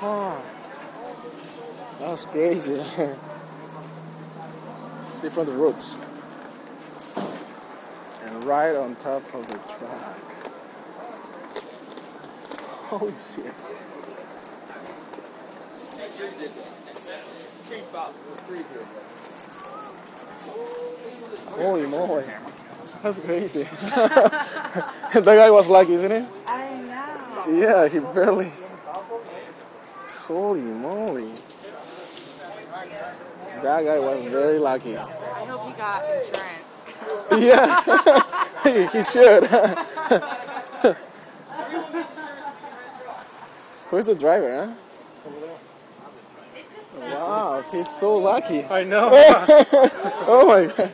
Oh, that's crazy. See from the roots. And right on top of the track. Holy shit. Holy moly. That's crazy. That guy was lucky, isn't he? I know. Yeah, he barely. Holy moly. That guy was very lucky. I hope he got insurance. Yeah, he should. Who's the driver, huh? Wow, he's so lucky. I know. Oh my god.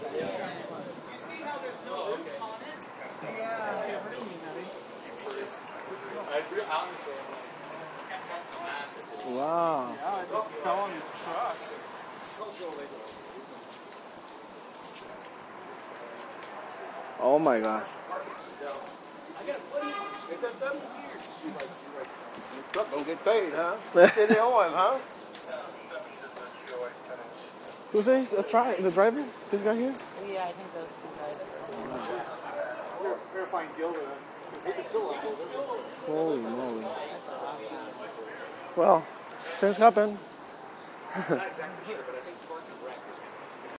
Wow. Yeah, I just fell on his truck. Oh my gosh. Truck don't get paid, huh? City oil, huh? Who's this? The driver? This guy here? Yeah, I think those two guys were. We're fine Gilda. He can still afford this. Holy moly. Well, things happen.